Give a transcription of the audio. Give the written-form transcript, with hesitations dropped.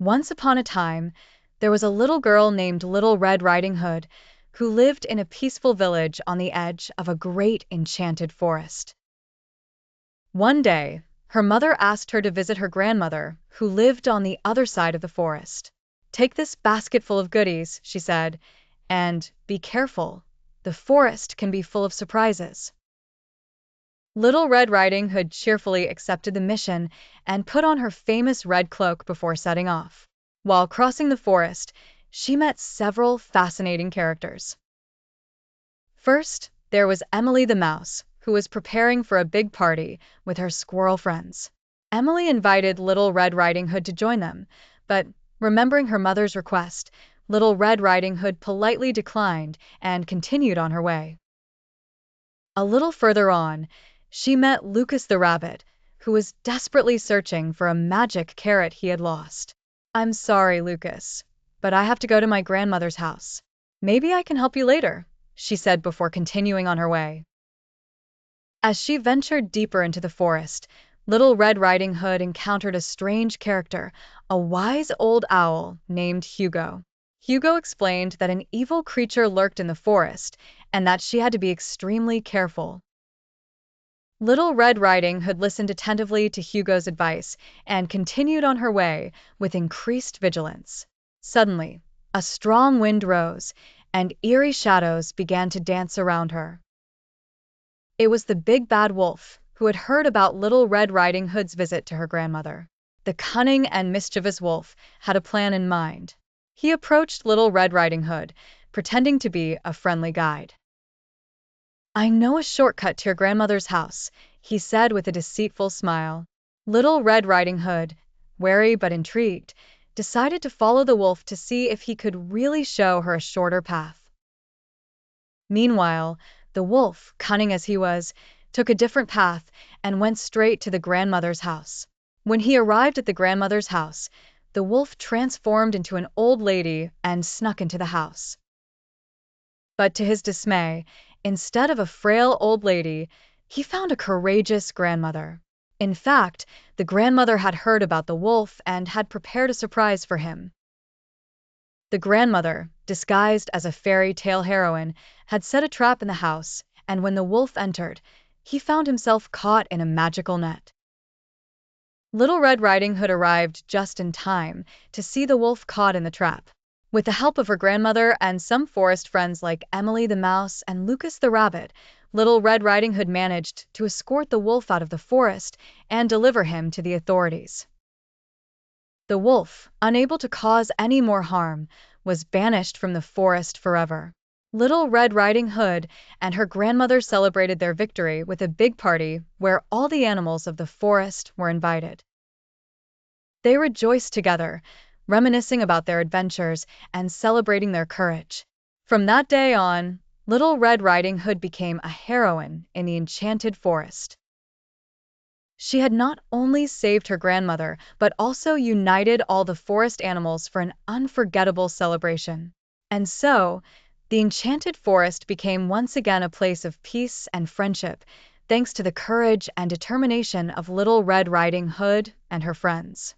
Once upon a time, there was a little girl named Little Red Riding Hood who lived in a peaceful village on the edge of a great enchanted forest. One day, her mother asked her to visit her grandmother, who lived on the other side of the forest. "Take this basket full of goodies," she said, "and be careful. The forest can be full of surprises." Little Red Riding Hood cheerfully accepted the mission and put on her famous red cloak before setting off. While crossing the forest, she met several fascinating characters. First, there was Emily the mouse, who was preparing for a big party with her squirrel friends. Emily invited Little Red Riding Hood to join them, but remembering her mother's request, Little Red Riding Hood politely declined and continued on her way. A little further on, she met Lucas the rabbit, who was desperately searching for a magic carrot he had lost. "I'm sorry, Lucas, but I have to go to my grandmother's house. Maybe I can help you later," she said before continuing on her way. As she ventured deeper into the forest, Little Red Riding Hood encountered a strange character, a wise old owl named Hugo. Hugo explained that an evil creature lurked in the forest and that she had to be extremely careful. Little Red Riding Hood listened attentively to Hugo's advice and continued on her way with increased vigilance. Suddenly, a strong wind rose, and eerie shadows began to dance around her. It was the big bad wolf, who had heard about Little Red Riding Hood's visit to her grandmother. The cunning and mischievous wolf had a plan in mind. He approached Little Red Riding Hood, pretending to be a friendly guide. "I know a shortcut to your grandmother's house," he said with a deceitful smile. Little Red Riding Hood, wary but intrigued, decided to follow the wolf to see if he could really show her a shorter path. Meanwhile, the wolf, cunning as he was, took a different path and went straight to the grandmother's house. When he arrived at the grandmother's house, the wolf transformed into an old lady and snuck into the house. But to his dismay, instead of a frail old lady, he found a courageous grandmother. In fact, the grandmother had heard about the wolf and had prepared a surprise for him. The grandmother, disguised as a fairy tale heroine, had set a trap in the house, and when the wolf entered, he found himself caught in a magical net. Little Red Riding Hood arrived just in time to see the wolf caught in the trap. With the help of her grandmother and some forest friends like Emily the mouse and Lucas the rabbit, Little Red Riding Hood managed to escort the wolf out of the forest and deliver him to the authorities. The wolf, unable to cause any more harm, was banished from the forest forever. Little Red Riding Hood and her grandmother celebrated their victory with a big party where all the animals of the forest were invited. They rejoiced together, reminiscing about their adventures and celebrating their courage. From that day on, Little Red Riding Hood became a heroine in the enchanted forest. She had not only saved her grandmother, but also united all the forest animals for an unforgettable celebration. And so, the enchanted forest became once again a place of peace and friendship, thanks to the courage and determination of Little Red Riding Hood and her friends.